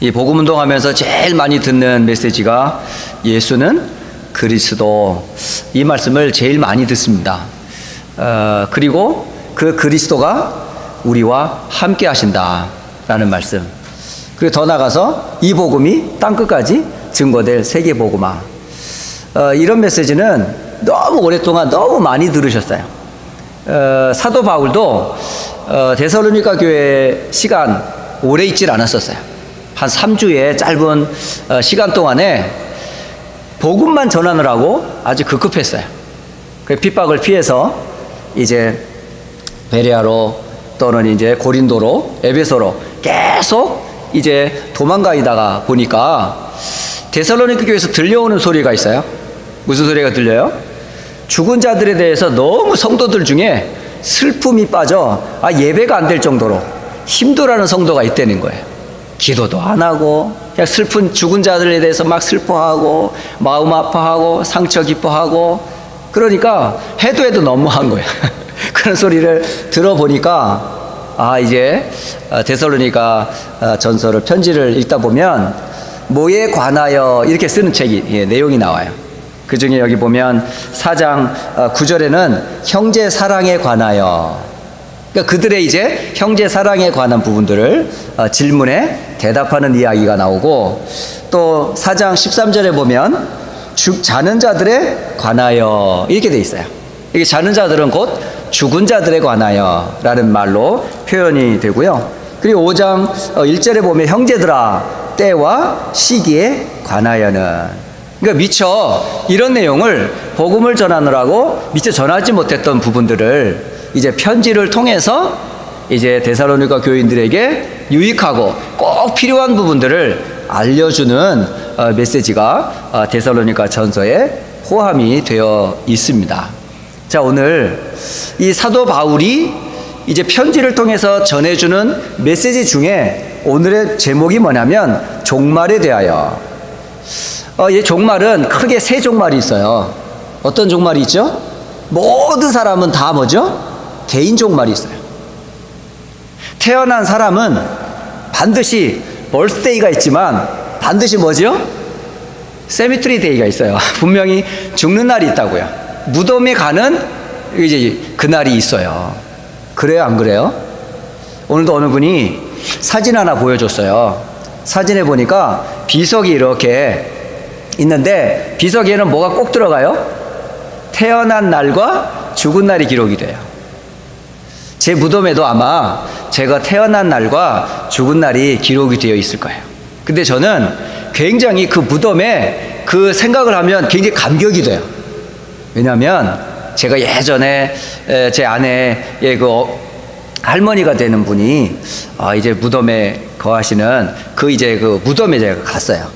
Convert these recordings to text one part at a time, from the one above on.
이 복음 운동하면서 제일 많이 듣는 메시지가 예수는 그리스도, 이 말씀을 제일 많이 듣습니다. 그리고 그 그리스도가 우리와 함께 하신다라는 말씀. 그리고 더 나가서 이 복음이 땅끝까지 증거될 세계 복음화. 이런 메시지는 너무 오랫동안 너무 많이 들으셨어요. 사도 바울도 데살로니가 교회 시간 오래 있질 않았었어요. 한 3주의 짧은 시간 동안에 복음만 전하느라고 아주 급급했어요. 그 핍박을 피해서 이제 베레아로 또는 이제 고린도로, 에베소로 계속 이제 도망가다가 보니까 데살로니가 교회에서 들려오는 소리가 있어요. 무슨 소리가 들려요? 죽은 자들에 대해서 너무 성도들 중에 슬픔이 빠져 예배가 안 될 정도로 힘들어하는 성도가 있다는 거예요. 기도도 안 하고 그냥 슬픈 죽은 자들에 대해서 막 슬퍼하고 마음 아파하고 상처 기뻐하고, 그러니까 해도 너무한 거예요. 그런 소리를 들어보니까 이제 데살로니가 전서를 편지를 읽다 보면 뭐에 관하여 이렇게 쓰는 책이 내용이 나와요. 그 중에 여기 보면 4장 9절에는 형제 사랑에 관하여, 그러니까 그들의 이제 형제 사랑에 관한 부분들을 질문에 대답하는 이야기가 나오고, 또 4장 13절에 보면 자는 자들에 관하여 이렇게 돼 있어요. 이게 자는 자들은 곧 죽은 자들에 관하여 라는 말로 표현이 되고요. 그리고 5장 1절에 보면 형제들아 때와 시기에 관하여는, 그러니까 미처 이런 내용을 복음을 전하느라고 미처 전하지 못했던 부분들을 이제 편지를 통해서 이제 데살로니가 교인들에게 유익하고 꼭 필요한 부분들을 알려주는 메시지가 데살로니가 전서에 포함이 되어 있습니다. 자, 오늘 이 사도 바울이 이제 편지를 통해서 전해주는 메시지 중에 오늘의 제목이 뭐냐면 종말에 대하여. 이 종말은 크게 세 종말이 있어요. 어떤 종말이 있죠? 모든 사람은 다 뭐죠? 개인 종말이 있어요. 태어난 사람은 반드시 벌스데이가 있지만 반드시 뭐죠? 세미트리 데이가 있어요. 분명히 죽는 날이 있다고요. 무덤에 가는 이제 그날이 있어요. 그래요, 안 그래요? 오늘도 어느 분이 사진 하나 보여줬어요. 사진에 보니까 비석이 이렇게 있는데 비석에는 뭐가 꼭 들어가요? 태어난 날과 죽은 날이 기록이 돼요. 제 무덤에도 아마 제가 태어난 날과 죽은 날이 기록이 되어 있을 거예요. 근데 저는 굉장히 그 무덤에 그 생각을 하면 굉장히 감격이 돼요. 왜냐하면 제가 예전에 제 아내의 그 할머니가 되는 분이 이제 무덤에 거하시는 그 이제 그 무덤에 제가 갔어요.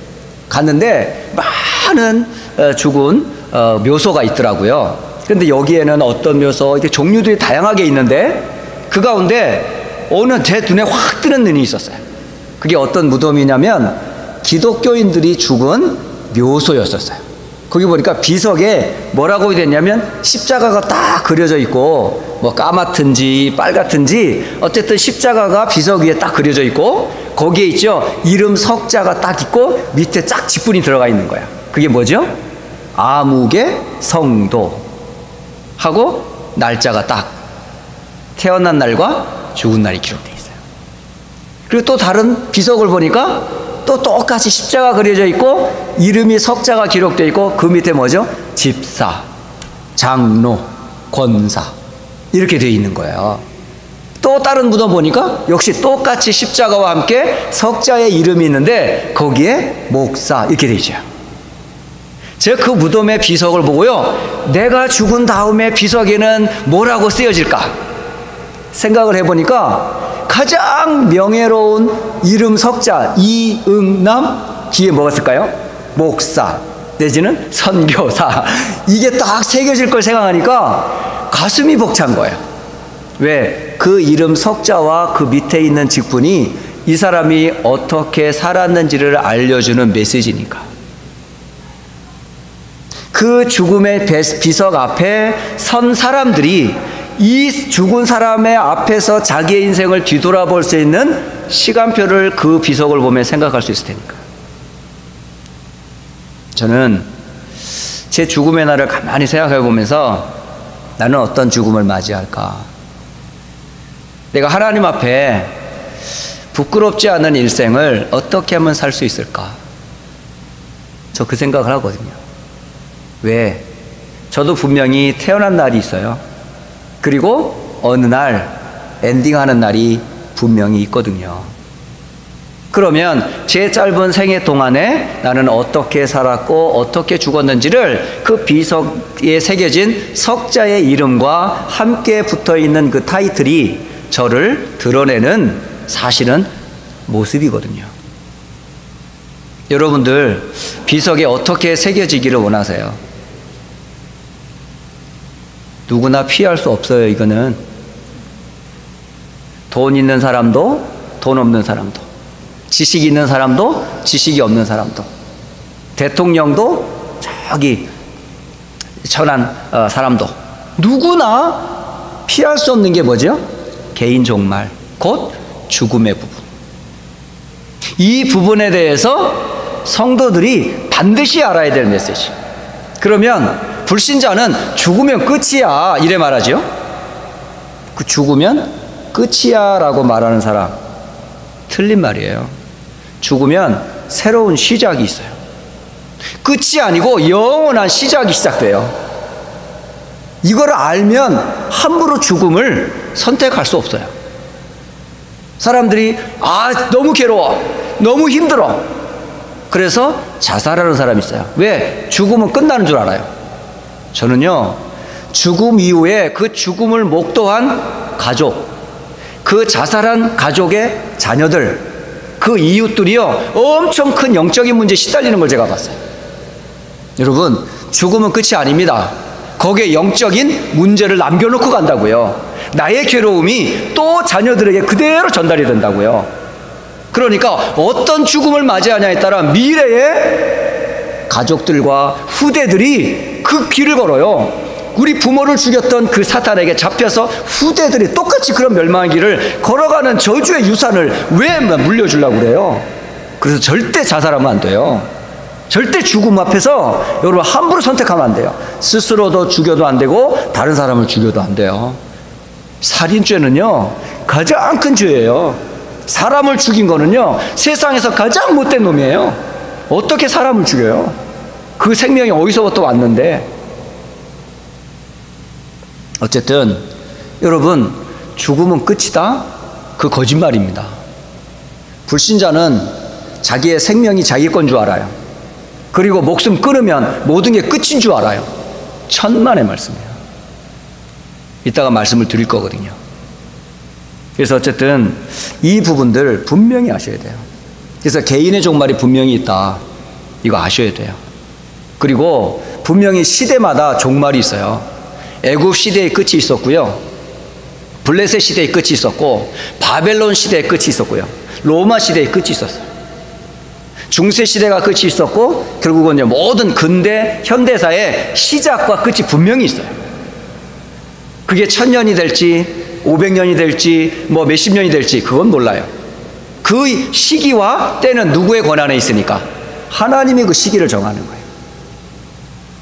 갔는데 많은 죽은 묘소가 있더라고요. 그런데 여기에는 어떤 묘소, 이렇게 종류들이 다양하게 있는데 그 가운데 어느 제 눈에 확 뜨는 눈이 있었어요. 그게 어떤 무덤이냐면 기독교인들이 죽은 묘소였었어요. 거기 보니까 비석에 뭐라고 됐냐면 십자가가 딱 그려져 있고, 뭐 까맣든지 빨갛든지 어쨌든 십자가가 비석 위에 딱 그려져 있고, 거기에 있죠 이름 석자가 딱 있고 밑에 쫙 직분이 들어가 있는 거야. 그게 뭐죠? 아무개 성도 하고 날짜가 딱 태어난 날과 죽은 날이 기록되어 있어요. 그리고 또 다른 비석을 보니까 또 똑같이 십자가 그려져 있고 이름이 석자가 기록되어 있고 그 밑에 뭐죠? 집사, 장로, 권사 이렇게 되어 있는 거예요. 또 다른 무덤 보니까 역시 똑같이 십자가와 함께 석자의 이름이 있는데 거기에 목사 이렇게 되어 있죠. 제가 그 무덤의 비석을 보고요, 내가 죽은 다음에 비석에는 뭐라고 쓰여질까 생각을 해보니까 가장 명예로운 이름 석자 이응남 뒤에 뭐가 쓸까요? 목사 내지는 선교사, 이게 딱 새겨질 걸 생각하니까 가슴이 벅찬 거예요. 왜? 그 이름 석자와 그 밑에 있는 직분이 이 사람이 어떻게 살았는지를 알려주는 메시지니까. 그 죽음의 비석 앞에 선 사람들이 이 죽은 사람의 앞에서 자기의 인생을 뒤돌아볼 수 있는 시간표를 그 비석을 보면 생각할 수 있을 테니까. 저는 제 죽음의 날을 가만히 생각해 보면서 나는 어떤 죽음을 맞이할까? 내가 하나님 앞에 부끄럽지 않은 일생을 어떻게 하면 살 수 있을까? 저 그 생각을 하거든요. 왜? 저도 분명히 태어난 날이 있어요. 그리고 어느 날 엔딩하는 날이 분명히 있거든요. 그러면 제 짧은 생애 동안에 나는 어떻게 살았고 어떻게 죽었는지를 그 비석에 새겨진 석자의 이름과 함께 붙어있는 그 타이틀이 저를 드러내는 사실은 모습이거든요. 여러분들 비석에 어떻게 새겨지기를 원하세요? 누구나 피할 수 없어요. 이거는 돈 있는 사람도 돈 없는 사람도, 지식 있는 사람도 지식이 없는 사람도, 대통령도 저기 천한 사람도 누구나 피할 수 없는 게 뭐죠? 개인 종말, 곧 죽음의 부분. 이 부분에 대해서 성도들이 반드시 알아야 될 메시지. 그러면 불신자는 죽으면 끝이야 이래 말하죠. 그 죽으면 끝이야 라고 말하는 사람 틀린 말이에요. 죽으면 새로운 시작이 있어요. 끝이 아니고 영원한 시작이 시작돼요. 이걸 알면 함부로 죽음을 선택할 수 없어요. 사람들이 너무 괴로워, 너무 힘들어, 그래서 자살하는 사람이 있어요. 왜? 죽음은 끝나는 줄 알아요. 저는요, 죽음 이후에 그 죽음을 목도한 가족, 그 자살한 가족의 자녀들, 그 이웃들이요 엄청 큰 영적인 문제에 시달리는 걸 제가 봤어요. 여러분, 죽음은 끝이 아닙니다. 거기에 영적인 문제를 남겨놓고 간다고요. 나의 괴로움이 또 자녀들에게 그대로 전달이 된다고요. 그러니까 어떤 죽음을 맞이하냐에 따라 미래의 가족들과 후대들이 그 길을 걸어요. 우리 부모를 죽였던 그 사탄에게 잡혀서 후대들이 똑같이 그런 멸망의 길을 걸어가는 저주의 유산을 왜 물려주려고 그래요? 그래서 절대 자살하면 안 돼요. 절대 죽음 앞에서 여러분 함부로 선택하면 안 돼요. 스스로도 죽여도 안 되고 다른 사람을 죽여도 안 돼요. 살인죄는요 가장 큰 죄예요. 사람을 죽인 거는요 세상에서 가장 못된 놈이에요. 어떻게 사람을 죽여요? 그 생명이 어디서부터 왔는데. 어쨌든 여러분, 죽음은 끝이다? 그 거짓말입니다. 불신자는 자기의 생명이 자기 건 줄 알아요. 그리고 목숨 끊으면 모든 게 끝인 줄 알아요. 천만의 말씀이에요. 이따가 말씀을 드릴 거거든요. 그래서 어쨌든 이 부분들 분명히 아셔야 돼요. 그래서 개인의 종말이 분명히 있다, 이거 아셔야 돼요. 그리고 분명히 시대마다 종말이 있어요. 애굽 시대의 끝이 있었고요, 블레셋 시대의 끝이 있었고, 바벨론 시대의 끝이 있었고요, 로마 시대의 끝이 있었어요. 중세 시대가 끝이 있었고, 결국은 이제 모든 근대 현대사의 시작과 끝이 분명히 있어요. 그게 1000년이 될지 500년이 될지 뭐 몇십 년이 될지 그건 몰라요. 그 시기와 때는 누구의 권한에 있으니까? 하나님이 그 시기를 정하는 거예요.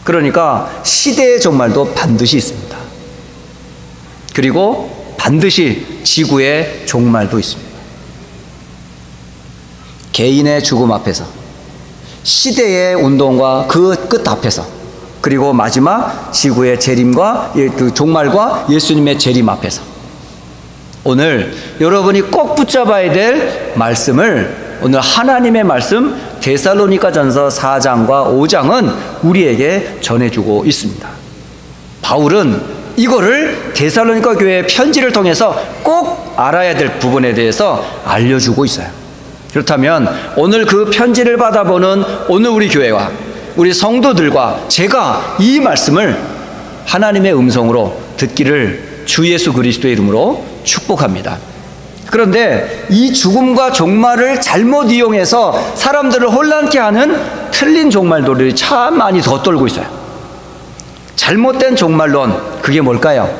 그러니까 시대의 종말도 반드시 있습니다. 그리고 반드시 지구의 종말도 있습니다. 개인의 죽음 앞에서, 시대의 운동과 그 끝 앞에서, 그리고 마지막 지구의 재림과 그 종말과 예수님의 재림 앞에서 오늘 여러분이 꼭 붙잡아야 될 말씀을, 오늘 하나님의 말씀 데살로니가전서 4장과 5장은 우리에게 전해주고 있습니다. 바울은 이거를 데살로니가 교회의 편지를 통해서 꼭 알아야 될 부분에 대해서 알려주고 있어요. 그렇다면 오늘 그 편지를 받아보는 오늘 우리 교회와 우리 성도들과 제가 이 말씀을 하나님의 음성으로 듣기를 주 예수 그리스도의 이름으로 축복합니다. 그런데 이 죽음과 종말을 잘못 이용해서 사람들을 혼란케 하는 틀린 종말들이 참 많이 덧돌고 있어요. 잘못된 종말론, 그게 뭘까요?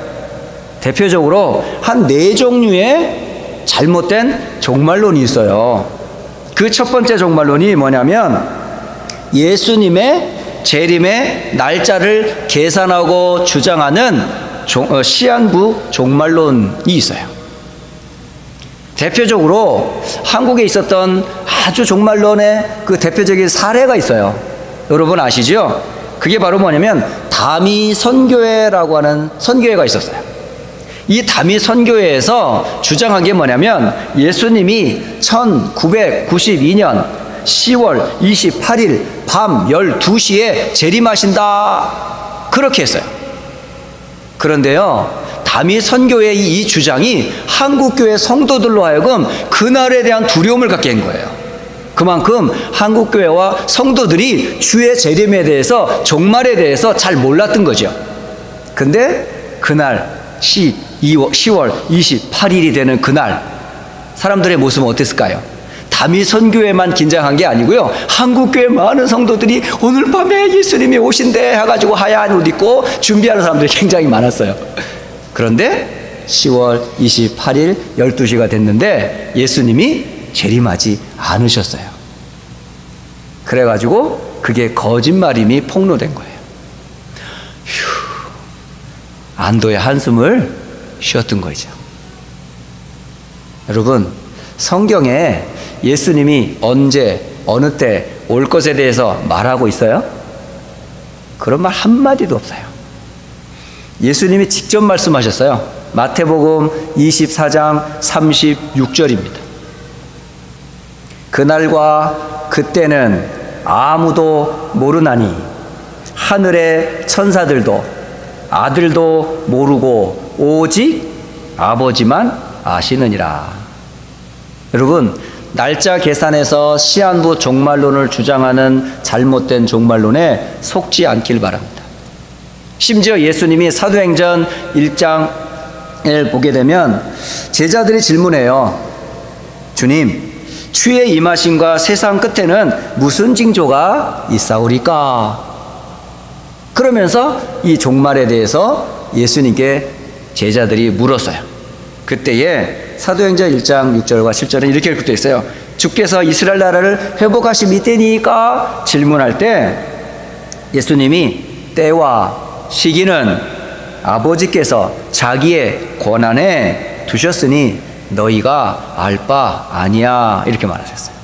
대표적으로 한 4종류의 잘못된 종말론이 있어요. 그 첫 번째 종말론이 뭐냐면 예수님의 재림의 날짜를 계산하고 주장하는 시한부 종말론이 있어요. 대표적으로 한국에 있었던 아주 종말론의 그 대표적인 사례가 있어요. 여러분 아시죠? 그게 바로 뭐냐면 다미 선교회라고 하는 선교회가 있었어요. 이 다미 선교회에서 주장한 게 뭐냐면 예수님이 1992년 10월 28일 밤 12시에 재림하신다, 그렇게 했어요. 그런데요, 다미 선교회의 이 주장이 한국교회 성도들로 하여금 그날에 대한 두려움을 갖게 한 거예요. 그만큼 한국교회와 성도들이 주의 재림에 대해서, 종말에 대해서 잘 몰랐던 거죠. 근데 그날 10월 28일이 되는 그날 사람들의 모습은 어땠을까요? 다미 선교회만 긴장한 게 아니고요, 한국교회 많은 성도들이 오늘 밤에 예수님이 오신대 해가지고 하얀 옷 입고 준비하는 사람들이 굉장히 많았어요. 그런데 10월 28일 12시가 됐는데 예수님이 재림하지 않으셨어요. 그래가지고 그게 거짓말임이 폭로된 거예요. 안도의 한숨을 쉬었던 거죠. 여러분, 성경에 예수님이 언제 어느 때 올 것에 대해서 말하고 있어요? 그런 말 한마디도 없어요. 예수님이 직접 말씀하셨어요. 마태복음 24장 36절입니다. 그날과 그때는 아무도 모르나니 하늘의 천사들도 아들도 모르고 오직 아버지만 아시느니라. 여러분, 날짜 계산에서 시한부 종말론을 주장하는 잘못된 종말론에 속지 않길 바랍니다. 심지어 예수님이 사도행전 1장을 보게 되면 제자들이 질문해요. 주님, 주의 임하심과 세상 끝에는 무슨 징조가 있사오리까? 그러면서 이 종말에 대해서 예수님께 제자들이 물었어요. 그때에 사도행전 1장 6절과 7절은 이렇게 기록되어 있어요. 주께서 이스라엘 나라를 회복하심 이때니까 질문할 때 예수님이 때와 시기는 아버지께서 자기의 권한에 두셨으니 너희가 알 바 아니야, 이렇게 말하셨어요.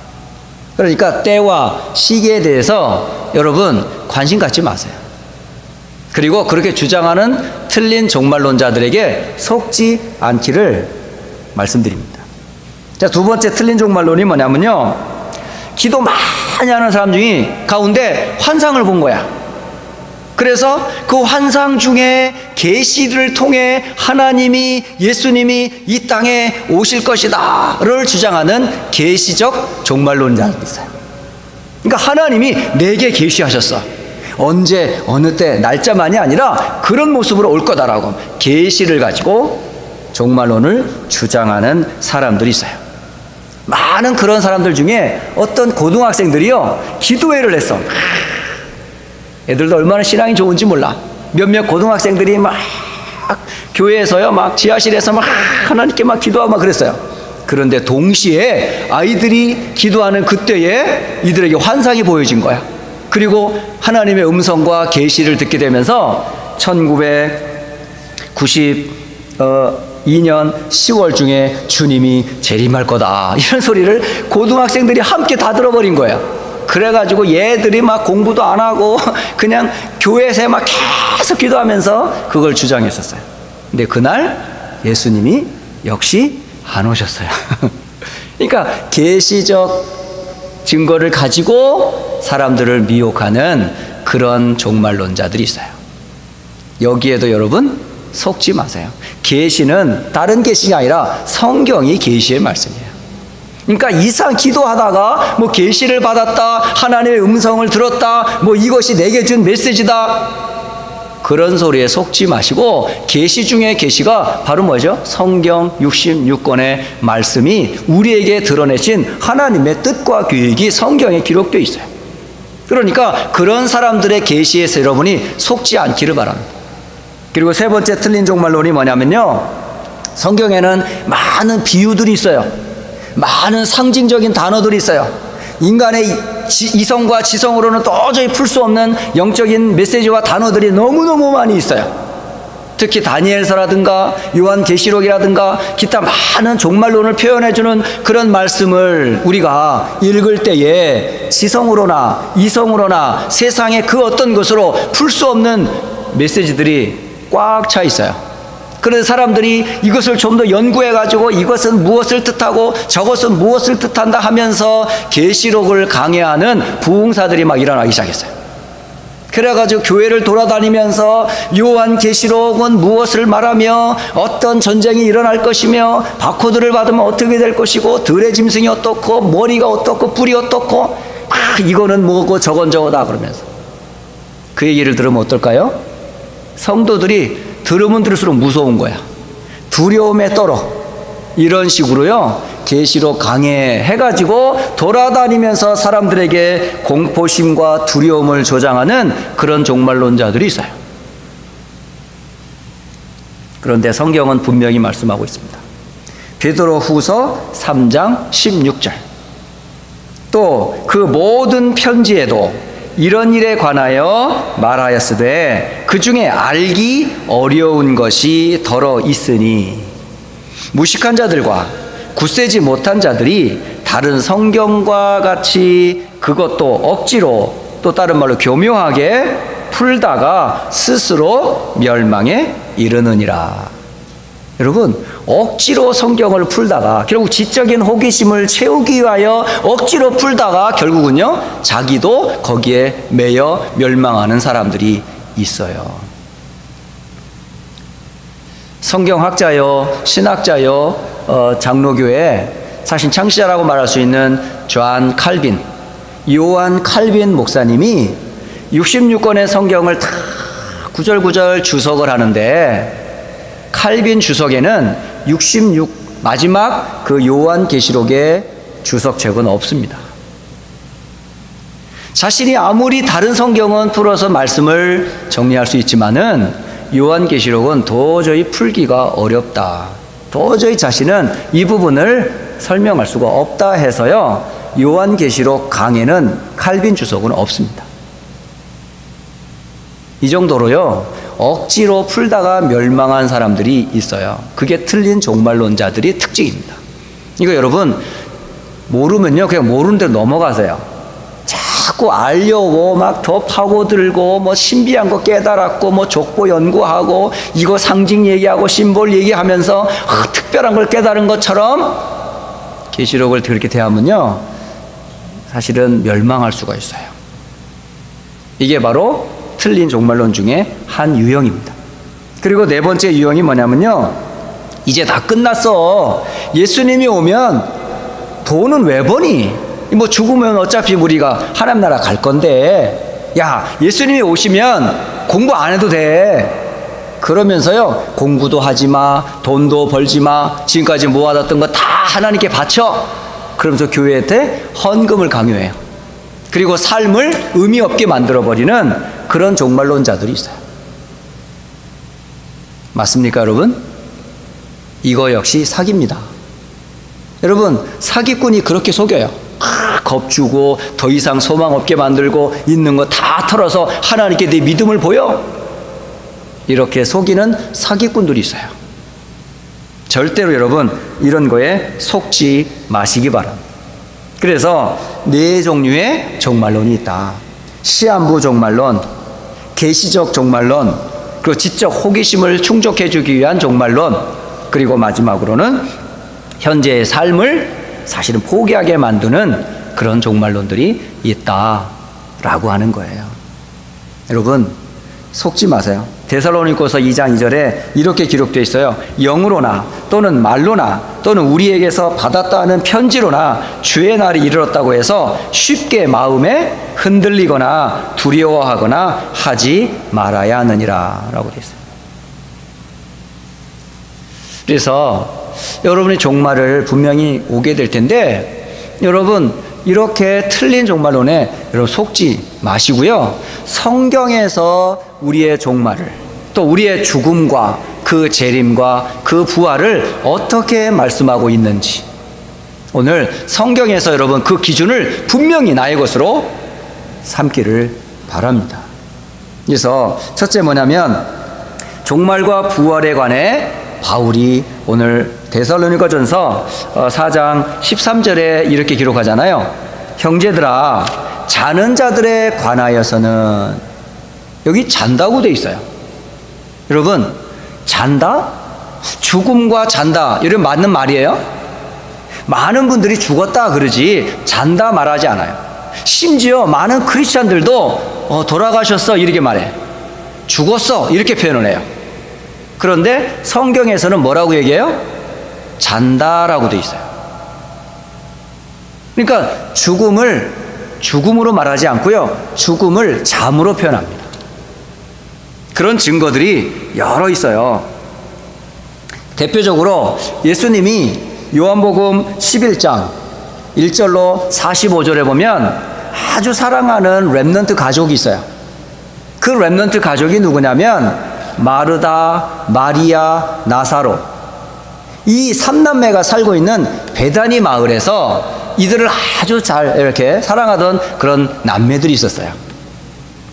그러니까 때와 시기에 대해서 여러분 관심 갖지 마세요. 그리고 그렇게 주장하는 틀린 종말론자들에게 속지 않기를 말씀드립니다. 자, 두 번째 틀린 종말론이 뭐냐면요, 기도 많이 하는 사람 중에 가운데 환상을 본 거야. 그래서 그 환상 중에 계시를 통해 하나님이, 예수님이 이 땅에 오실 것이다를 주장하는 계시적 종말론자들이 있어요. 그러니까 하나님이 내게 계시하셨어. 언제 어느 때 날짜만이 아니라 그런 모습으로 올 거다라고 계시를 가지고 종말론을 주장하는 사람들이 있어요. 많은 그런 사람들 중에 어떤 고등학생들이요, 기도회를 했어. 애들도 얼마나 신앙이 좋은지 몰라. 몇몇 고등학생들이 막 교회에서요, 막 지하실에서 막 하나님께 막 기도하고 막 그랬어요. 그런데 동시에 아이들이 기도하는 그때에 이들에게 환상이 보여진 거야. 그리고 하나님의 음성과 계시를 듣게 되면서 1992년 10월 중에 주님이 재림할 거다, 이런 소리를 고등학생들이 함께 다 들어버린 거예요. 그래가지고 얘들이 막 공부도 안 하고 그냥 교회에서 막 계속 기도하면서 그걸 주장했었어요. 근데 그날 예수님이 역시 안 오셨어요. 그러니까 계시적 증거를 가지고 사람들을 미혹하는 그런 종말론자들이 있어요. 여기에도 여러분 속지 마세요. 계시는 다른 계시가 아니라 성경이 계시의 말씀이에요. 그러니까 이상 기도하다가 뭐 계시를 받았다, 하나님의 음성을 들었다, 뭐 이것이 내게 준 메시지다, 그런 소리에 속지 마시고 계시 중에 계시가 바로 뭐죠? 성경 66권의 말씀이 우리에게 드러내신 하나님의 뜻과 계획이 성경에 기록되어 있어요. 그러니까 그런 사람들의 계시에서 여러분이 속지 않기를 바랍니다. 그리고 세 번째 틀린 종말론이 뭐냐면요, 성경에는 많은 비유들이 있어요. 많은 상징적인 단어들이 있어요. 인간의 이성과 지성으로는 도저히 풀 수 없는 영적인 메시지와 단어들이 너무너무 많이 있어요. 특히 다니엘서라든가 요한계시록이라든가 기타 많은 종말론을 표현해주는 그런 말씀을 우리가 읽을 때에 지성으로나 이성으로나 세상의 그 어떤 것으로 풀 수 없는 메시지들이 꽉 차 있어요. 그래서 사람들이 이것을 좀 더 연구해가지고 이것은 무엇을 뜻하고 저것은 무엇을 뜻한다 하면서 계시록을 강해하는 부흥사들이 막 일어나기 시작했어요. 그래가지고 교회를 돌아다니면서 요한계시록은 무엇을 말하며 어떤 전쟁이 일어날 것이며 바코드를 받으면 어떻게 될 것이고 들의 짐승이 어떻고 머리가 어떻고 뿔이 어떻고 이거는 뭐고 저건 저거다 그러면서 그 얘기를 들으면 어떨까요? 성도들이 들으면 들을수록 무서운 거야. 두려움에 떨어. 이런 식으로요 계시록 강해해가지고 돌아다니면서 사람들에게 공포심과 두려움을 조장하는 그런 종말론자들이 있어요. 그런데 성경은 분명히 말씀하고 있습니다. 베드로후서 3장 16절 또 그 모든 편지에도 이런 일에 관하여 말하였으되 그 중에 알기 어려운 것이 더러 있으니 무식한 자들과 굳세지 못한 자들이 다른 성경과 같이 그것도 억지로 또 다른 말로 교묘하게 풀다가 스스로 멸망에 이르느니라. 여러분 억지로 성경을 풀다가 결국 지적인 호기심을 채우기 위하여 억지로 풀다가 결국은요 자기도 거기에 매여 멸망하는 사람들이 있어요. 성경학자요 신학자요 장로교회 사실 창시자라고 말할 수 있는 요한 칼빈 목사님이 66권의 성경을 다 구절구절 주석을 하는데 칼빈 주석에는 66 마지막 그 요한계시록의 주석책은 없습니다. 자신이 아무리 다른 성경은 풀어서 말씀을 정리할 수 있지만은 요한계시록은 도저히 풀기가 어렵다. 도저히 자신은 이 부분을 설명할 수가 없다 해서요 요한계시록 강에는 칼빈 주석은 없습니다. 이 정도로요 억지로 풀다가 멸망한 사람들이 있어요. 그게 틀린 종말론자들의 특징입니다. 이거 여러분 모르면요 그냥 모르는 대로 넘어가세요. 자꾸 알려고 막 더 파고들고 뭐 신비한 거 깨달았고 뭐 족보 연구하고 이거 상징 얘기하고 심볼 얘기하면서 특별한 걸 깨달은 것처럼 계시록을 그렇게 대하면요 사실은 멸망할 수가 있어요. 이게 바로 틀린 종말론 중에 한 유형입니다. 그리고 네 번째 유형이 뭐냐면요 이제 다 끝났어. 예수님이 오면 돈은 왜 버니? 뭐 죽으면 어차피 우리가 하나님 나라 갈 건데 야 예수님이 오시면 공부 안 해도 돼. 그러면서요 공부도 하지 마, 돈도 벌지 마, 지금까지 모아뒀던 거 다 하나님께 바쳐. 그러면서 교회한테 헌금을 강요해요. 그리고 삶을 의미 없게 만들어버리는 그런 종말론자들이 있어요. 맞습니까 여러분? 이거 역시 사기입니다. 여러분 사기꾼이 그렇게 속여요. 겁주고 더 이상 소망 없게 만들고 있는 거 다 털어서 하나님께 내 믿음을 보여. 이렇게 속이는 사기꾼들이 있어요. 절대로 여러분 이런 거에 속지 마시기 바랍니다. 그래서 네 종류의 종말론이 있다. 시한부 종말론, 계시적 종말론, 그리고 지적 호기심을 충족해 주기 위한 종말론, 그리고 마지막으로는 현재의 삶을 사실은 포기하게 만드는 그런 종말론들이 있다라고 하는 거예요. 여러분 속지 마세요. 데살로니가서 2장 2절에 이렇게 기록되어 있어요. 영으로나 또는 말로나 또는 우리에게서 받았다 하는 편지로나 주의 날이 이르렀다고 해서 쉽게 마음에 흔들리거나 두려워하거나 하지 말아야 하느니라 라고 되어 있어요. 그래서 여러분이 종말을 분명히 오게 될 텐데 여러분 이렇게 틀린 종말론에 여러분 속지 마시고요. 성경에서 우리의 종말을 또 우리의 죽음과 그 재림과 그 부활을 어떻게 말씀하고 있는지 오늘 성경에서 여러분 그 기준을 분명히 나의 것으로 삼기를 바랍니다. 그래서 첫째 뭐냐면 종말과 부활에 관해 바울이 오늘 데살로니가전서 4장 13절에 이렇게 기록하잖아요. 형제들아 자는 자들에 관하여서는 여기 잔다고 돼 있어요. 여러분 잔다? 죽음과 잔다 이런 맞는 말이에요? 많은 분들이 죽었다 그러지 잔다 말하지 않아요. 심지어 많은 크리스찬들도 돌아가셨어 이렇게 말해. 죽었어 이렇게 표현을 해요. 그런데 성경에서는 뭐라고 얘기해요? 잔다라고 돼 있어요. 그러니까 죽음을 죽음으로 말하지 않고요, 죽음을 잠으로 표현합니다. 그런 증거들이 여러 있어요. 대표적으로 예수님이 요한복음 11장 1절로 45절에 보면 아주 사랑하는 렘넌트 가족이 있어요. 그 렘넌트 가족이 누구냐면 마르다, 마리아, 나사로, 이 3남매가 살고 있는 베다니 마을에서 이들을 아주 잘 이렇게 사랑하던 그런 남매들이 있었어요.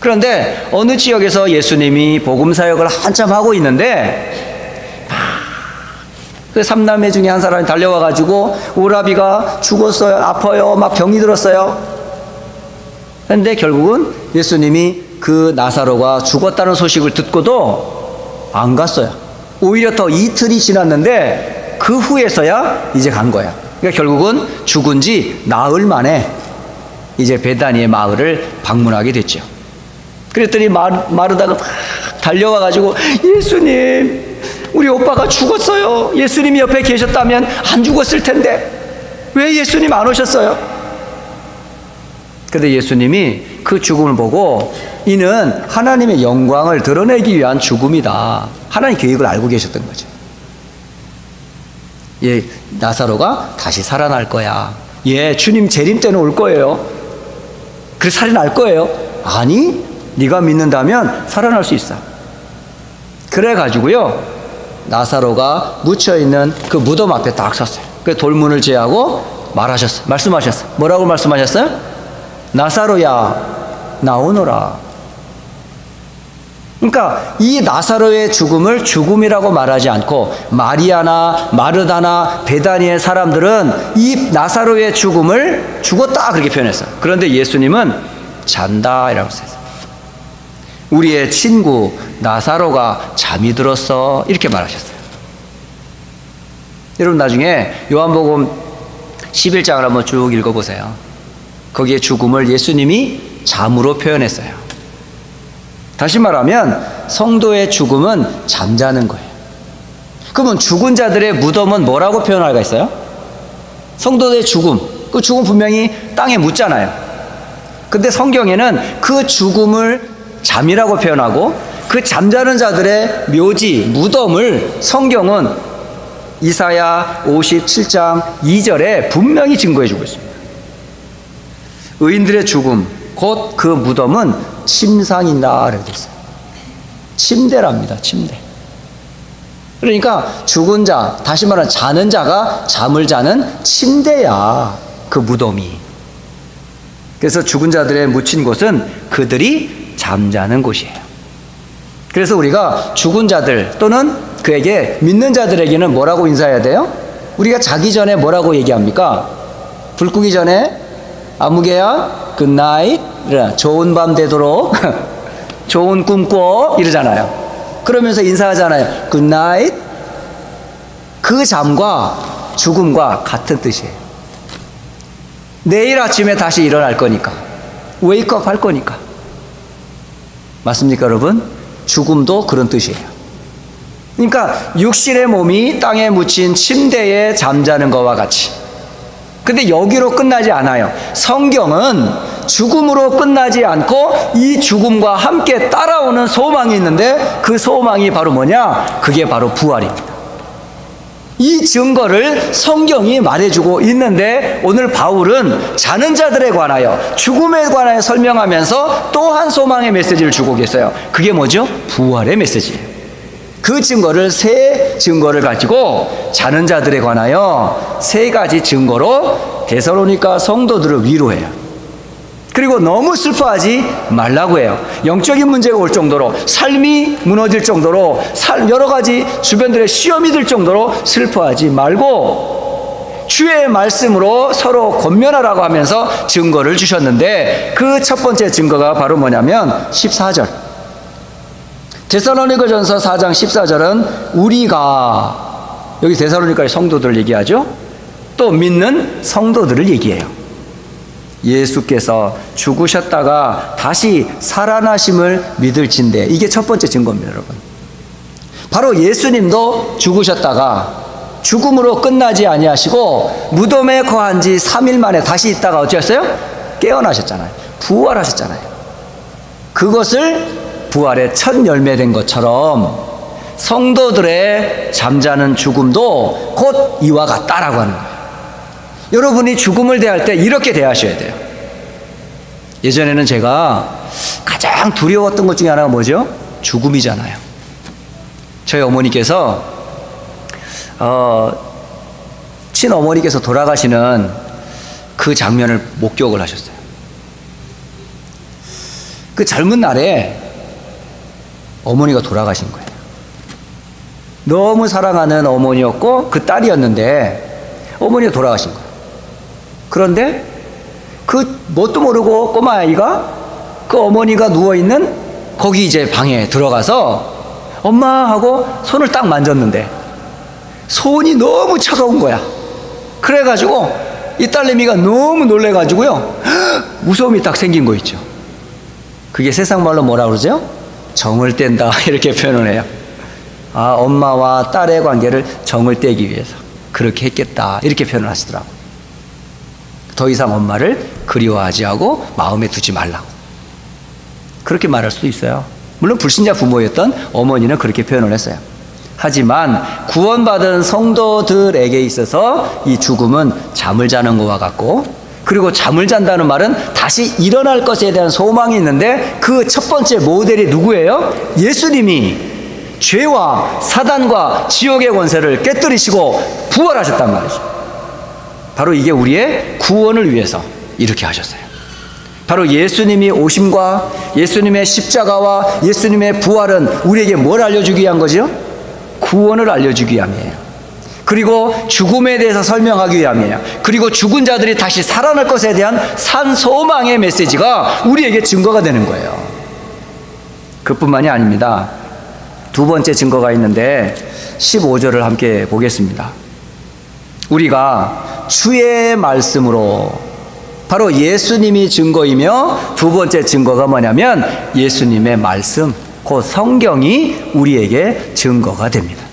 그런데 어느 지역에서 예수님이 복음 사역을 한참 하고 있는데 그 3남매 중에 한 사람이 달려와 가지고 오라비가 죽었어요, 아파요, 막 병이 들었어요. 그런데 결국은 예수님이 그 나사로가 죽었다는 소식을 듣고도 안 갔어요. 오히려 더 이틀이 지났는데 그 후에서야 이제 간 거야. 그러니까 결국은 죽은 지 나흘 만에 이제 베다니의 마을을 방문하게 됐죠. 그랬더니 마르다가 막 달려와 가지고 예수님, 우리 오빠가 죽었어요. 예수님이 옆에 계셨다면 안 죽었을 텐데 왜 예수님 안 오셨어요? 그런데 예수님이 그 죽음을 보고 이는 하나님의 영광을 드러내기 위한 죽음이다. 하나님 계획을 알고 계셨던 거죠. 예, 나사로가 다시 살아날 거야. 예, 주님 재림 때는 올 거예요. 그래서 살아날 거예요. 아니, 네가 믿는다면 살아날 수 있어. 그래가지고요, 나사로가 묻혀있는 그 무덤 앞에 딱 섰어요. 그 돌문을 제하고 말씀하셨어요. 뭐라고 말씀하셨어요? 나사로야, 나오너라. 그러니까 이 나사로의 죽음을 죽음이라고 말하지 않고 마리아나 마르다나 베다니의 사람들은 이 나사로의 죽음을 죽었다 그렇게 표현했어요. 그런데 예수님은 잔다 이라고 했어요. 우리의 친구 나사로가 잠이 들었어 이렇게 말하셨어요. 여러분 나중에 요한복음 11장을 한번 쭉 읽어보세요. 거기에 죽음을 예수님이 잠으로 표현했어요. 다시 말하면 성도의 죽음은 잠자는 거예요. 그러면 죽은 자들의 무덤은 뭐라고 표현할 수 있어요? 성도의 죽음, 그 죽음 분명히 땅에 묻잖아요. 근데 성경에는 그 죽음을 잠이라고 표현하고 그 잠자는 자들의 묘지, 무덤을 성경은 이사야 57장 2절에 분명히 증거해 주고 있습니다. 의인들의 죽음, 곧 그 무덤은 침상이다 이렇게 있어요. 침대랍니다. 침대. 그러니까 죽은 자, 다시 말하면 자는 자가 잠을 자는 침대야, 그 무덤이. 그래서 죽은 자들의 묻힌 곳은 그들이 잠자는 곳이에요. 그래서 우리가 죽은 자들 또는 그에게 믿는 자들에게는 뭐라고 인사해야 돼요? 우리가 자기 전에 뭐라고 얘기합니까? 불 끄기 전에 아무개야 굿나잇, 좋은 밤 되도록 좋은 꿈 꿔 이러잖아요. 그러면서 인사하잖아요. 굿나잇. 그 잠과 죽음과 같은 뜻이에요. 내일 아침에 다시 일어날 거니까, 웨이크업 할 거니까. 맞습니까 여러분? 죽음도 그런 뜻이에요. 그러니까 육신의 몸이 땅에 묻힌 침대에 잠자는 것과 같이. 근데 여기로 끝나지 않아요. 성경은 죽음으로 끝나지 않고 이 죽음과 함께 따라오는 소망이 있는데 그 소망이 바로 뭐냐? 그게 바로 부활입니다. 이 증거를 성경이 말해주고 있는데 오늘 바울은 자는 자들에 관하여 죽음에 관하여 설명하면서 또 한 소망의 메시지를 주고 계세요. 그게 뭐죠? 부활의 메시지예요. 그 증거를 세 증거를 가지고 자는 자들에 관하여 세 가지 증거로 데살로니가 성도들을 위로해요. 그리고 너무 슬퍼하지 말라고 해요. 영적인 문제가 올 정도로, 삶이 무너질 정도로, 여러 가지 주변들의 시험이 들 정도로 슬퍼하지 말고 주의 말씀으로 서로 권면하라고 하면서 증거를 주셨는데, 그 첫 번째 증거가 바로 뭐냐면 14절, 데살로니가전서 4장 14절은 우리가, 여기 데살로니가의 성도들을 얘기하죠. 또 믿는 성도들을 얘기해요. 예수께서 죽으셨다가 다시 살아나심을 믿을진대. 이게 첫 번째 증거입니다, 여러분. 바로 예수님도 죽으셨다가 죽음으로 끝나지 아니하시고 무덤에 거한 지 3일 만에 다시 있다가 어찌했어요? 깨어나셨잖아요. 부활하셨잖아요. 그것을 부활의 첫 열매된 것처럼 성도들의 잠자는 죽음도 곧 이와 같다라고 하는 거예요. 여러분이 죽음을 대할 때 이렇게 대하셔야 돼요. 예전에는 제가 가장 두려웠던 것 중에 하나가 뭐죠? 죽음이잖아요. 저희 어머니께서 친어머니께서 돌아가시는 그 장면을 목격을 하셨어요. 그 젊은 날에 어머니가 돌아가신 거예요. 너무 사랑하는 어머니였고 그 딸이었는데 어머니가 돌아가신 거예요. 그런데 그 뭣도 모르고 꼬마 아이가 그 어머니가 누워있는 거기 이제 방에 들어가서 엄마 하고 손을 딱 만졌는데 손이 너무 차가운 거야. 그래가지고 이 딸내미가 너무 놀래가지고요, 무서움이 딱 생긴 거 있죠. 그게 세상 말로 뭐라 그러죠? 정을 뗀다 이렇게 표현을 해요. 아, 엄마와 딸의 관계를 정을 떼기 위해서 그렇게 했겠다 이렇게 표현을 하시더라고요. 더 이상 엄마를 그리워하지 하고 마음에 두지 말라고 그렇게 말할 수도 있어요. 물론 불신자 부모였던 어머니는 그렇게 표현을 했어요. 하지만 구원받은 성도들에게 있어서 이 죽음은 잠을 자는 것과 같고, 그리고 잠을 잔다는 말은 다시 일어날 것에 대한 소망이 있는데 그 첫 번째 모델이 누구예요? 예수님이 죄와 사단과 지옥의 권세를 깨뜨리시고 부활하셨단 말이죠. 바로 이게 우리의 구원을 위해서 이렇게 하셨어요. 바로 예수님이 오심과 예수님의 십자가와 예수님의 부활은 우리에게 뭘 알려주기 위한 거죠? 구원을 알려주기 위함이에요. 그리고 죽음에 대해서 설명하기 위함이에요. 그리고 죽은 자들이 다시 살아날 것에 대한 산소망의 메시지가 우리에게 증거가 되는 거예요. 그뿐만이 아닙니다. 두 번째 증거가 있는데 15절을 함께 보겠습니다. 우리가 주의 말씀으로, 바로 예수님이 증거이며 두 번째 증거가 뭐냐면 예수님의 말씀, 곧 성경이 우리에게 증거가 됩니다.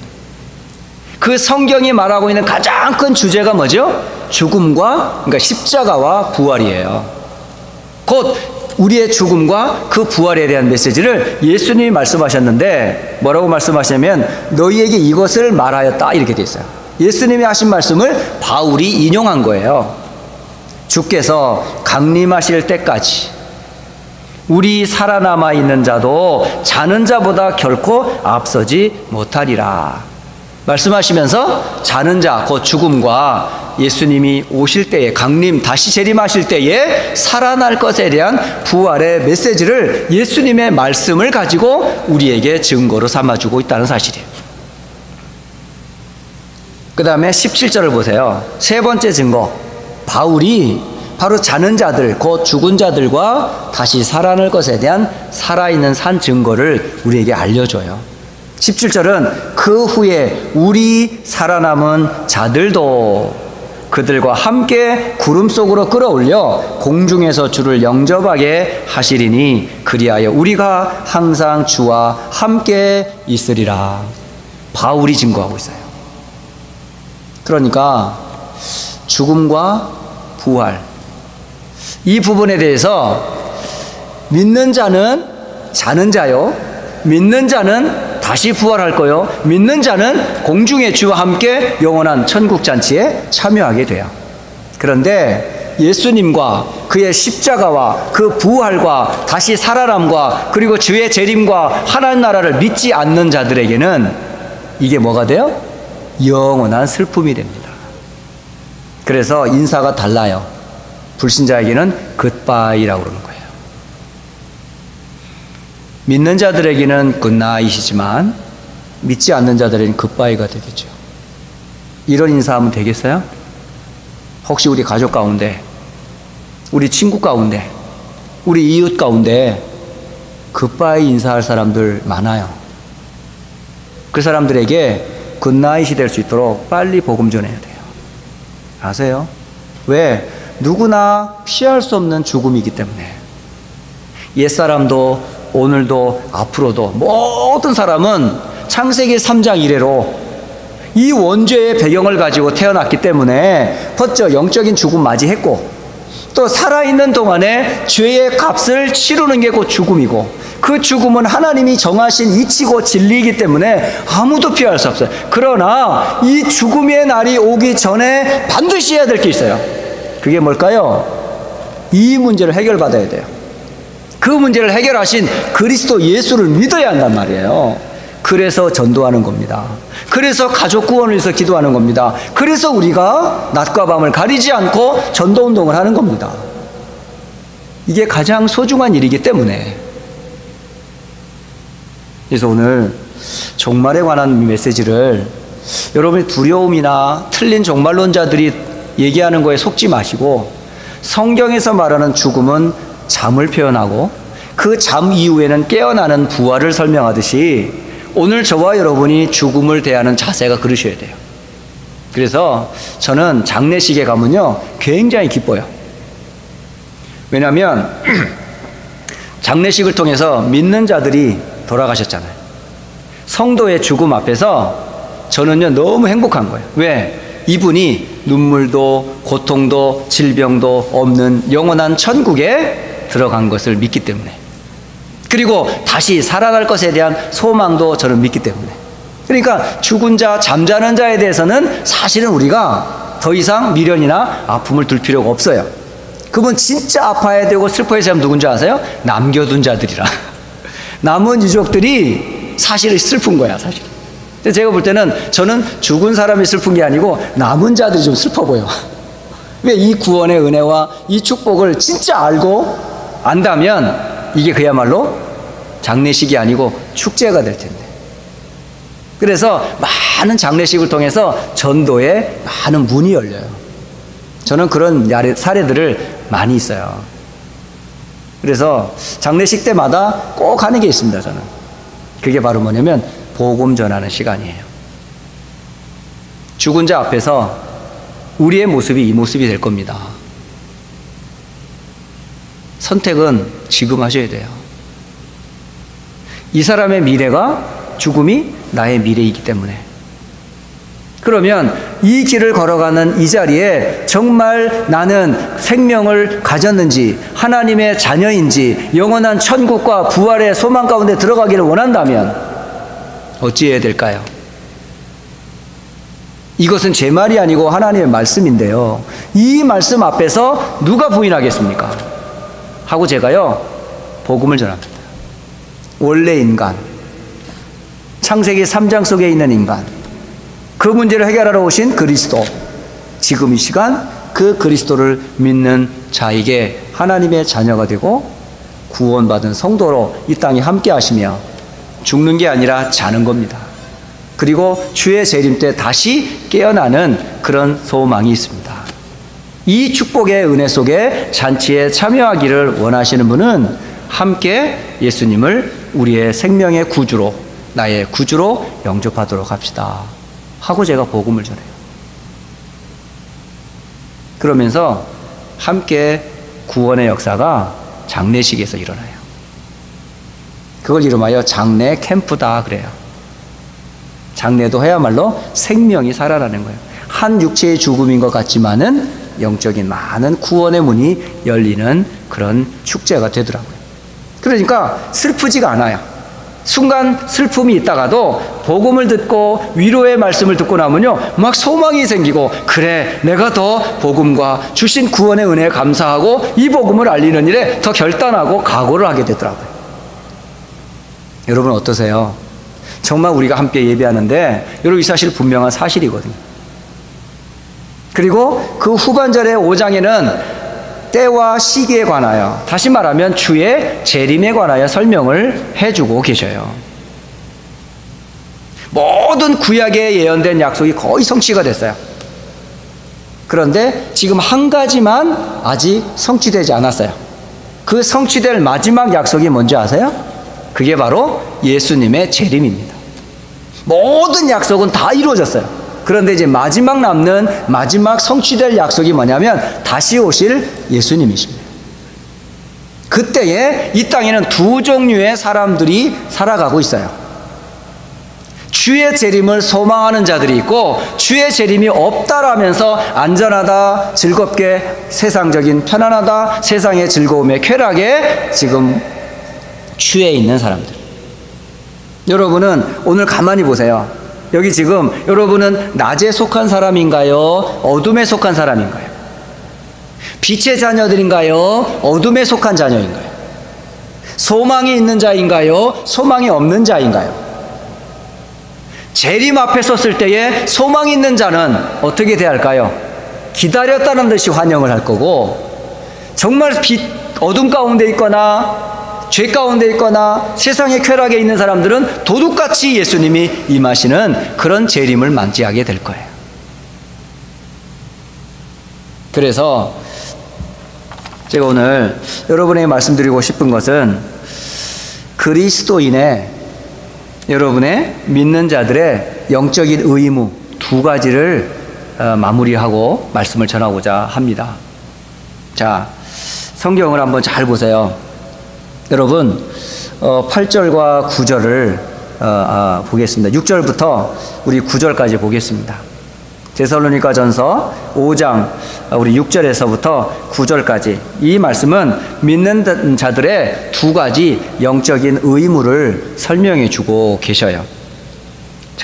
그 성경이 말하고 있는 가장 큰 주제가 뭐죠? 죽음과, 그러니까 십자가와 부활이에요. 곧 우리의 죽음과 그 부활에 대한 메시지를 예수님이 말씀하셨는데 뭐라고 말씀하시냐면 너희에게 이것을 말하였다 이렇게 돼 있어요. 예수님이 하신 말씀을 바울이 인용한 거예요. 주께서 강림하실 때까지 우리 살아남아 있는 자도 자는 자보다 결코 앞서지 못하리라 말씀하시면서 자는 자, 곧 죽음과 예수님이 오실 때에, 강림, 다시 재림하실 때에 살아날 것에 대한 부활의 메시지를 예수님의 말씀을 가지고 우리에게 증거로 삼아주고 있다는 사실이에요. 그 다음에 17절을 보세요. 세 번째 증거, 바울이 바로 자는 자들, 곧 죽은 자들과 다시 살아날 것에 대한 살아있는 산 증거를 우리에게 알려줘요. 17절은 그 후에 우리 살아남은 자들도 그들과 함께 구름 속으로 끌어올려 공중에서 주를 영접하게 하시리니 그리하여 우리가 항상 주와 함께 있으리라. 바울이 증거하고 있어요. 그러니까 죽음과 부활, 이 부분에 대해서 믿는 자는 자는 자요, 믿는 자는 다시 부활할 거요, 믿는 자는 공중의 주와 함께 영원한 천국잔치에 참여하게 돼요. 그런데 예수님과 그의 십자가와 그 부활과 다시 살아남과 그리고 주의 재림과 하나님 나라를 믿지 않는 자들에게는 이게 뭐가 돼요? 영원한 슬픔이 됩니다. 그래서 인사가 달라요. 불신자에게는 굿바이라고 그러는 거예요. 믿는 자들에게는 굿나잇이지만 믿지 않는 자들에게는 굿바이가 되겠죠. 이런 인사하면 되겠어요? 혹시 우리 가족 가운데, 우리 친구 가운데, 우리 이웃 가운데 굿바이 인사할 사람들 많아요. 그 사람들에게 굿나잇이 될 수 있도록 빨리 복음 전해야 돼요. 아세요? 왜? 누구나 피할 수 없는 죽음이기 때문에. 옛사람도 오늘도 앞으로도 모든 사람은 창세기 3장 이래로 이 원죄의 배경을 가지고 태어났기 때문에 먼저 영적인 죽음 맞이했고, 또 살아있는 동안에 죄의 값을 치르는 게 곧 죽음이고, 그 죽음은 하나님이 정하신 이치고 진리이기 때문에 아무도 피할 수 없어요. 그러나 이 죽음의 날이 오기 전에 반드시 해야 될 게 있어요. 그게 뭘까요? 이 문제를 해결받아야 돼요. 그 문제를 해결하신 그리스도 예수를 믿어야 한단 말이에요. 그래서 전도하는 겁니다. 그래서 가족 구원을 위해서 기도하는 겁니다. 그래서 우리가 낮과 밤을 가리지 않고 전도운동을 하는 겁니다. 이게 가장 소중한 일이기 때문에. 그래서 오늘 종말에 관한 메시지를 여러분의 두려움이나 틀린 종말론자들이 얘기하는 거에 속지 마시고, 성경에서 말하는 죽음은 잠을 표현하고 그 잠 이후에는 깨어나는 부활을 설명하듯이 오늘 저와 여러분이 죽음을 대하는 자세가 그러셔야 돼요. 그래서 저는 장례식에 가면요 굉장히 기뻐요. 왜냐하면 장례식을 통해서 믿는 자들이 돌아가셨잖아요. 성도의 죽음 앞에서 저는요 너무 행복한 거예요. 왜? 이분이 눈물도 고통도 질병도 없는 영원한 천국에 들어간 것을 믿기 때문에, 그리고 다시 살아날 것에 대한 소망도 저는 믿기 때문에. 그러니까 죽은 자, 잠자는 자에 대해서는 사실은 우리가 더 이상 미련이나 아픔을 둘 필요가 없어요. 그분 진짜 아파야 되고 슬퍼해야 되는 사람 누군지 아세요? 남겨둔 자들이라. 남은 유족들이 사실은 슬픈 거야, 사실. 제가 볼 때는 저는 죽은 사람이 슬픈 게 아니고 남은 자들이 좀 슬퍼 보여. 왜? 이 구원의 은혜와 이 축복을 진짜 알고 안다면 이게 그야말로 장례식이 아니고 축제가 될 텐데. 그래서 많은 장례식을 통해서 전도에 많은 문이 열려요. 저는 그런 사례들을 많이 있어요. 그래서 장례식 때마다 꼭 하는 게 있습니다, 저는. 그게 바로 뭐냐면 복음 전하는 시간이에요. 죽은 자 앞에서 우리의 모습이 이 모습이 될 겁니다. 선택은 지금 하셔야 돼요. 이 사람의 미래가, 죽음이 나의 미래이기 때문에. 그러면 이 길을 걸어가는 이 자리에 정말 나는 생명을 가졌는지, 하나님의 자녀인지, 영원한 천국과 부활의 소망 가운데 들어가기를 원한다면 어찌해야 될까요? 이것은 제 말이 아니고 하나님의 말씀인데요, 이 말씀 앞에서 누가 부인하겠습니까? 하고 제가요 복음을 전합니다. 원래 인간, 창세기 3장 속에 있는 인간, 그 문제를 해결하러 오신 그리스도, 지금 이 시간 그 그리스도를 믿는 자에게 하나님의 자녀가 되고 구원받은 성도로 이 땅에 함께 하시며 죽는 게 아니라 자는 겁니다. 그리고 주의 재림 때 다시 깨어나는 그런 소망이 있습니다. 이 축복의 은혜 속에 잔치에 참여하기를 원하시는 분은 함께 예수님을 우리의 생명의 구주로, 나의 구주로 영접하도록 합시다 하고 제가 복음을 전해요. 그러면서 함께 구원의 역사가 장례식에서 일어나요. 그걸 이름하여 장례 캠프다 그래요. 장례도 해야말로 생명이 살아나는 거예요. 한 육체의 죽음인 것 같지만은 영적인 많은 구원의 문이 열리는 그런 축제가 되더라고요. 그러니까 슬프지가 않아요. 순간 슬픔이 있다가도 복음을 듣고 위로의 말씀을 듣고 나면요, 막 소망이 생기고, 그래, 내가 더 복음과 주신 구원의 은혜에 감사하고 이 복음을 알리는 일에 더 결단하고 각오를 하게 되더라고요. 여러분 어떠세요? 정말 우리가 함께 예배하는데 여러분 이 사실 분명한 사실이거든요. 그리고 그 후반절의 5장에는 때와 시기에 관하여, 다시 말하면 주의 재림에 관하여 설명을 해주고 계셔요. 모든 구약에 예언된 약속이 거의 성취가 됐어요. 그런데 지금 한 가지만 아직 성취되지 않았어요. 그 성취될 마지막 약속이 뭔지 아세요? 그게 바로 예수님의 재림입니다. 모든 약속은 다 이루어졌어요. 그런데 이제 마지막 남는 마지막 성취될 약속이 뭐냐면 다시 오실 예수님이십니다. 그때에 이 땅에는 두 종류의 사람들이 살아가고 있어요. 주의 재림을 소망하는 자들이 있고, 주의 재림이 없다라면서 안전하다, 즐겁게, 세상적인 편안하다, 세상의 즐거움에 쾌락에 지금 취해 있는 사람들. 여러분은 오늘 가만히 보세요. 여기 지금 여러분은 낮에 속한 사람인가요? 어둠에 속한 사람인가요? 빛의 자녀들인가요? 어둠에 속한 자녀인가요? 소망이 있는 자인가요? 소망이 없는 자인가요? 재림 앞에 섰을 때에 소망이 있는 자는 어떻게 대할까요? 기다렸다는 듯이 환영을 할 거고, 정말 어둠 가운데 있거나 죄 가운데 있거나 세상의 쾌락에 있는 사람들은 도둑같이 예수님이 임하시는 그런 재림을 맞이하게 될 거예요. 그래서 제가 오늘 여러분에게 말씀드리고 싶은 것은 그리스도인의, 여러분의 믿는 자들의 영적인 의무 두 가지를 마무리하고 말씀을 전하고자 합니다. 자, 성경을 한번 잘 보세요. 여러분 8절과 9절을 보겠습니다. 6절부터 우리 9절까지 보겠습니다. 데살로니가 전서 5장 우리 6절에서부터 9절까지 이 말씀은 믿는 자들의 두 가지 영적인 의무를 설명해 주고 계셔요.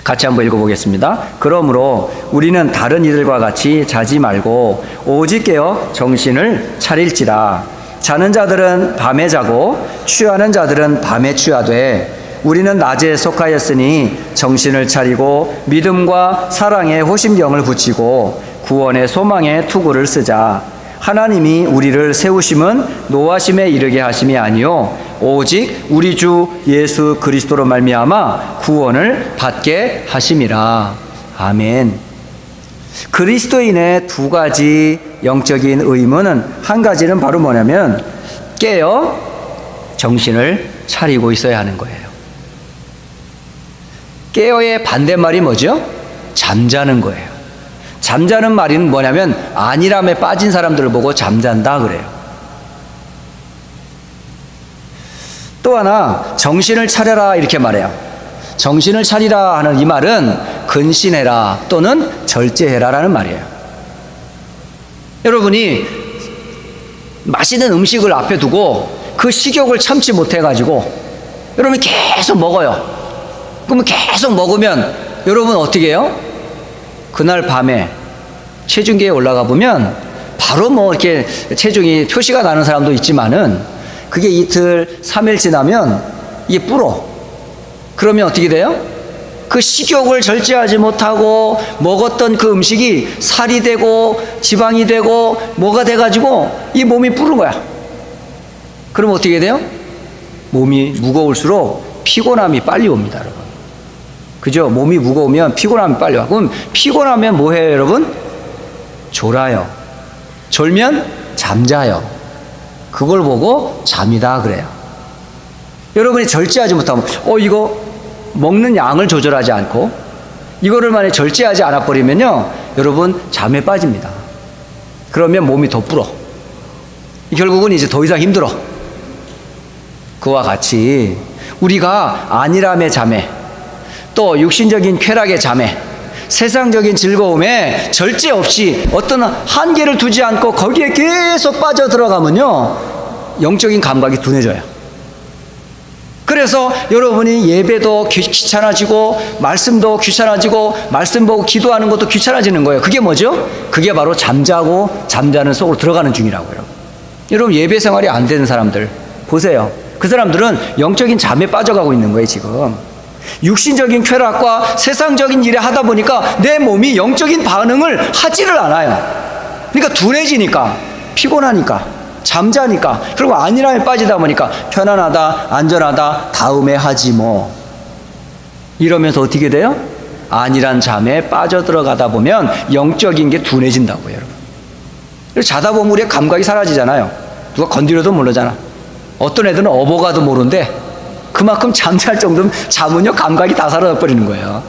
같이 한번 읽어보겠습니다. 그러므로 우리는 다른 이들과 같이 자지 말고 오직 깨어 정신을 차릴지라. 자는 자들은 밤에 자고 취하는 자들은 밤에 취하되 우리는 낮에 속하였으니 정신을 차리고 믿음과 사랑에 호심경을 붙이고 구원의 소망에 투구를 쓰자. 하나님이 우리를 세우심은 노하심에 이르게 하심이 아니요 오직 우리 주 예수 그리스도로 말미암아 구원을 받게 하심이라. 아멘. 그리스도인의 두 가지 영적인 의무는, 한 가지는 바로 뭐냐면 깨어 정신을 차리고 있어야 하는 거예요. 깨어의 반대말이 뭐죠? 잠자는 거예요. 잠자는 말은 뭐냐면 안일함에 빠진 사람들을 보고 잠잔다 그래요. 또 하나 정신을 차려라 이렇게 말해요. 정신을 차리라 하는 이 말은 근신해라 또는 절제해라 라는 말이에요. 여러분이 맛있는 음식을 앞에 두고 그 식욕을 참지 못해가지고 여러분이 계속 먹어요. 그러면 계속 먹으면 여러분 어떻게 해요? 그날 밤에 체중계에 올라가 보면 바로 뭐 이렇게 체중이 표시가 나는 사람도 있지만은 그게 이틀, 3일 지나면 이게 불어. 그러면 어떻게 돼요? 그 식욕을 절제하지 못하고 먹었던 그 음식이 살이 되고 지방이 되고 뭐가 돼가지고 이 몸이 불은 거야. 그럼 어떻게 돼요? 몸이 무거울수록 피곤함이 빨리 옵니다, 여러분. 그죠? 몸이 무거우면 피곤함이 빨리 와. 그럼 피곤하면 뭐 해요, 여러분? 졸아요. 졸면 잠자요. 그걸 보고 잠이다 그래요. 여러분이 절제하지 못하면 이거 먹는 양을 조절하지 않고 이거를 만약에 절제하지 않아 버리면요 여러분 잠에 빠집니다. 그러면 몸이 더 불어. 결국은 이제 더 이상 힘들어. 그와 같이 우리가 안일함의 잠에 또 육신적인 쾌락의 잠에 세상적인 즐거움에 절제 없이 어떤 한계를 두지 않고 거기에 계속 빠져 들어가면요 영적인 감각이 둔해져요. 그래서 그래서 여러분이 예배도 귀찮아지고 말씀도 귀찮아지고 말씀 보고 기도하는 것도 귀찮아지는 거예요. 그게 뭐죠? 그게 바로 잠자고 잠자는 속으로 들어가는 중이라고요. 여러분 예배 생활이 안 되는 사람들 보세요. 그 사람들은 영적인 잠에 빠져가고 있는 거예요. 지금 육신적인 쾌락과 세상적인 일에 하다 보니까 내 몸이 영적인 반응을 하지를 않아요. 그러니까 둔해지니까, 피곤하니까, 잠자니까, 그리고 안일함에 빠지다 보니까 편안하다, 안전하다, 다음에 하지 뭐 이러면서 어떻게 돼요? 안일한 잠에 빠져들어가다 보면 영적인 게 둔해진다고요. 여러분 자다 보면 우리의 감각이 사라지잖아요. 누가 건드려도 모르잖아. 어떤 애들은 어버가도 모르는데 그만큼 잠잘 정도면 잠은요 감각이 다 사라져버리는 거예요.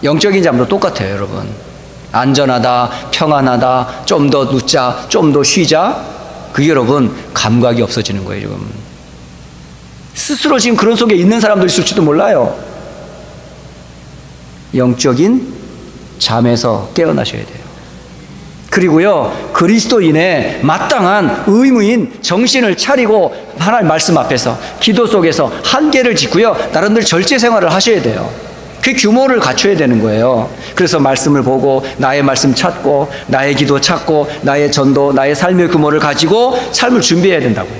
영적인 잠도 똑같아요. 여러분 안전하다, 평안하다, 좀 더 눕자, 좀 더 쉬자, 그게 여러분 감각이 없어지는 거예요. 지금 스스로 지금 그런 속에 있는 사람도 있을지도 몰라요. 영적인 잠에서 깨어나셔야 돼요. 그리고요 그리스도인의 마땅한 의무인 정신을 차리고 하나님 말씀 앞에서 기도 속에서 한계를 짓고요 나름대로 절제 생활을 하셔야 돼요. 그 규모를 갖춰야 되는 거예요. 그래서 말씀을 보고 나의 말씀 찾고 나의 기도 찾고 나의 전도, 나의 삶의 규모를 가지고 삶을 준비해야 된다고요.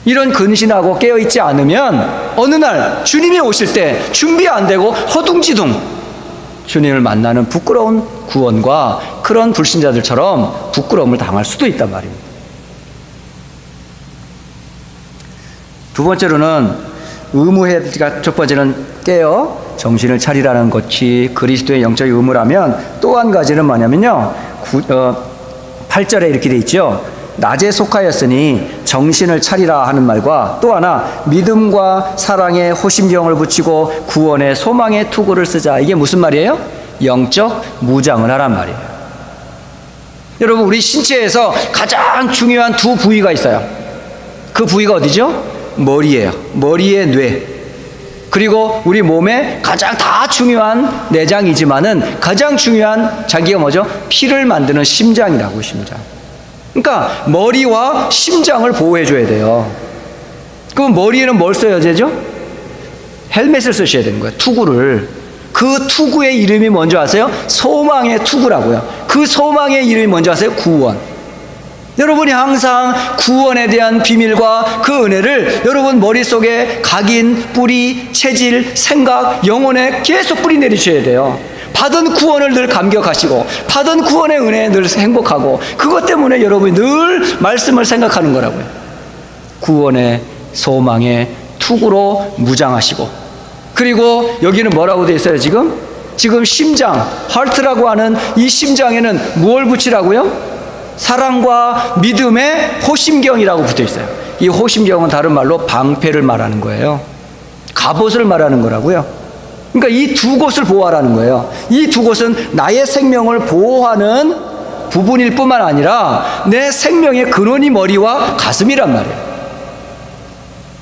이런 근신하고 깨어있지 않으면 어느 날 주님이 오실 때 준비 안 되고 허둥지둥 주님을 만나는 부끄러운 구원과 그런 불신자들처럼 부끄러움을 당할 수도 있단 말입니다. 두 번째로는 의무해야, 첫 번째는 깨어 정신을 차리라는 것이 그리스도의 영적인 의무라면 또 한 가지는 뭐냐면요 8절에 이렇게 돼 있죠. 낮에 속하였으니 정신을 차리라 하는 말과 또 하나 믿음과 사랑에 호심경을 붙이고 구원의 소망의 투구를 쓰자. 이게 무슨 말이에요? 영적 무장을 하란 말이에요. 여러분 우리 신체에서 가장 중요한 두 부위가 있어요. 그 부위가 어디죠? 머리예요. 머리의 뇌. 그리고 우리 몸에 가장 다 중요한 내장이지만은 가장 중요한 장기가 뭐죠? 피를 만드는 심장이라고. 심장. 그러니까 머리와 심장을 보호해 줘야 돼요. 그럼 머리에는 뭘 써야 되죠? 헬멧을 쓰셔야 되는 거예요. 투구를. 그 투구의 이름이 뭔지 아세요? 소망의 투구라고요. 그 소망의 이름이 뭔지 아세요? 구원. 여러분이 항상 구원에 대한 비밀과 그 은혜를 여러분 머릿속에 각인, 뿌리, 체질, 생각, 영혼에 계속 뿌리 내리셔야 돼요. 받은 구원을 늘 감격하시고 받은 구원의 은혜에 늘 행복하고 그것 때문에 여러분이 늘 말씀을 생각하는 거라고요. 구원의 소망의 투구로 무장하시고 그리고 여기는 뭐라고 되어 있어요? 지금 심장, 하트라고 하는 이 심장에는 무엇을 붙이라고요? 사랑과 믿음의 호심경이라고 붙어 있어요. 이 호심경은 다른 말로 방패를 말하는 거예요. 갑옷을 말하는 거라고요. 그러니까 이 두 곳을 보호하라는 거예요. 이 두 곳은 나의 생명을 보호하는 부분일 뿐만 아니라 내 생명의 근원이 머리와 가슴이란 말이에요.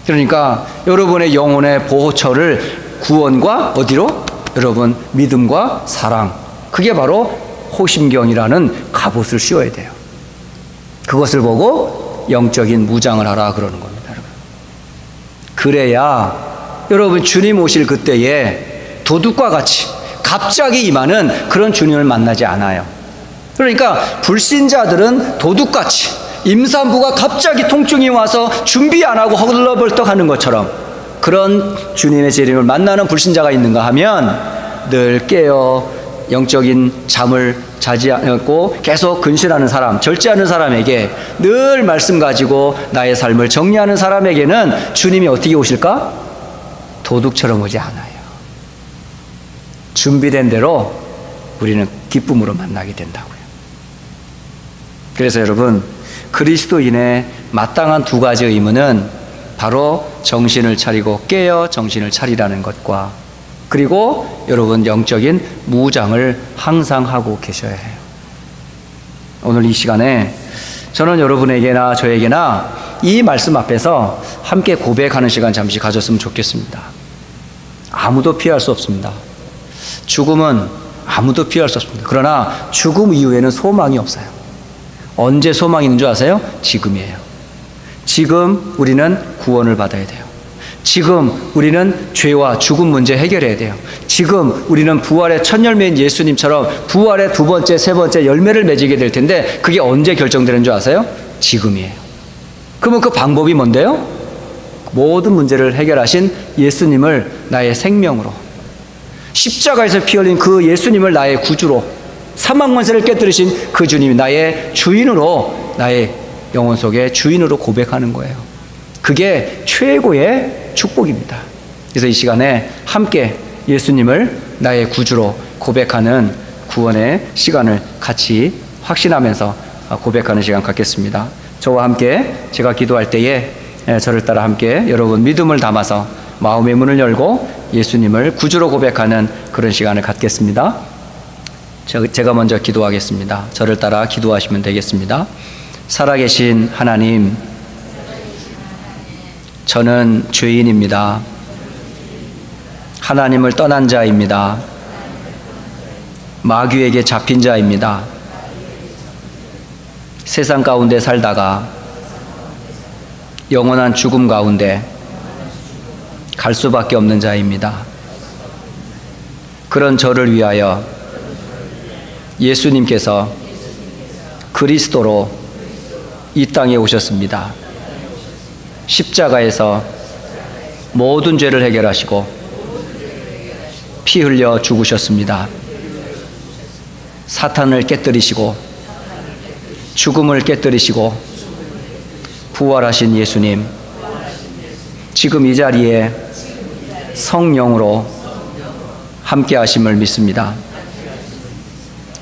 그러니까 여러분의 영혼의 보호처를 구원과 어디로? 여러분 믿음과 사랑, 그게 바로 호심경이라는 갑옷을 씌워야 돼요. 그것을 보고 영적인 무장을 하라 그러는 겁니다. 여러분. 그래야 여러분 주님 오실 그때에 도둑과 같이 갑자기 임하는 그런 주님을 만나지 않아요. 그러니까 불신자들은 도둑같이 임산부가 갑자기 통증이 와서 준비 안 하고 헐레벌떡 하는 것처럼 그런 주님의 재림을 만나는 불신자가 있는가 하면 늘 깨어 영적인 잠을 자지 않고 계속 근신하는 사람, 절제하는 사람에게 늘 말씀 가지고 나의 삶을 정리하는 사람에게는 주님이 어떻게 오실까? 도둑처럼 오지 않아요. 준비된 대로 우리는 기쁨으로 만나게 된다고요. 그래서 여러분 그리스도인의 마땅한 두 가지 의무는 바로 정신을 차리고 깨어 정신을 차리라는 것과 그리고 여러분 영적인 무장을 항상 하고 계셔야 해요. 오늘 이 시간에 저는 여러분에게나 저에게나 이 말씀 앞에서 함께 고백하는 시간 잠시 가졌으면 좋겠습니다. 아무도 피할 수 없습니다. 죽음은 아무도 피할 수 없습니다. 그러나 죽음 이후에는 소망이 없어요. 언제 소망이 있는 줄 아세요? 지금이에요. 지금 우리는 구원을 받아야 돼요. 지금 우리는 죄와 죽음 문제 해결해야 돼요. 지금 우리는 부활의 첫 열매인 예수님처럼 부활의 두 번째, 세 번째 열매를 맺게 될 텐데 그게 언제 결정되는 줄 아세요? 지금이에요. 그러면 그 방법이 뭔데요? 모든 문제를 해결하신 예수님을 나의 생명으로, 십자가에서 피 흘린 그 예수님을 나의 구주로, 사망 권세를 깨뜨리신 그 주님이 나의 주인으로, 나의 영혼 속의 주인으로 고백하는 거예요. 그게 최고의 축복입니다. 그래서 이 시간에 함께 예수님을 나의 구주로 고백하는 구원의 시간을 같이 확신하면서 고백하는 시간 갖겠습니다. 저와 함께 제가 기도할 때에 저를 따라 함께 여러분 믿음을 담아서 마음의 문을 열고 예수님을 구주로 고백하는 그런 시간을 갖겠습니다. 제가 먼저 기도하겠습니다. 저를 따라 기도하시면 되겠습니다. 살아계신 하나님, 저는 죄인입니다. 하나님을 떠난 자입니다. 마귀에게 잡힌 자입니다. 세상 가운데 살다가 영원한 죽음 가운데 갈 수밖에 없는 자입니다. 그런 저를 위하여 예수님께서 그리스도로 이 땅에 오셨습니다. 십자가에서 모든 죄를 해결하시고 피 흘려 죽으셨습니다. 사탄을 깨뜨리시고 죽음을 깨뜨리시고 부활하신 예수님, 지금 이 자리에 성령으로 함께 하심을 믿습니다.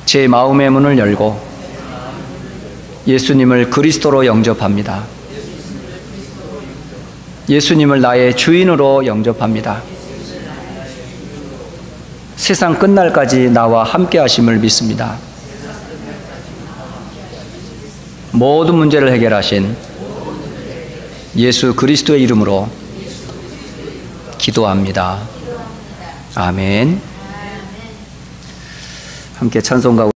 제 마음의 문을 열고 예수님을 그리스도로 영접합니다. 예수님을 나의 주인으로 영접합니다. 세상 끝날까지 나와 함께 하심을 믿습니다. 모든 문제를 해결하신 예수 그리스도의 이름으로 기도합니다. 아멘. 함께 찬송가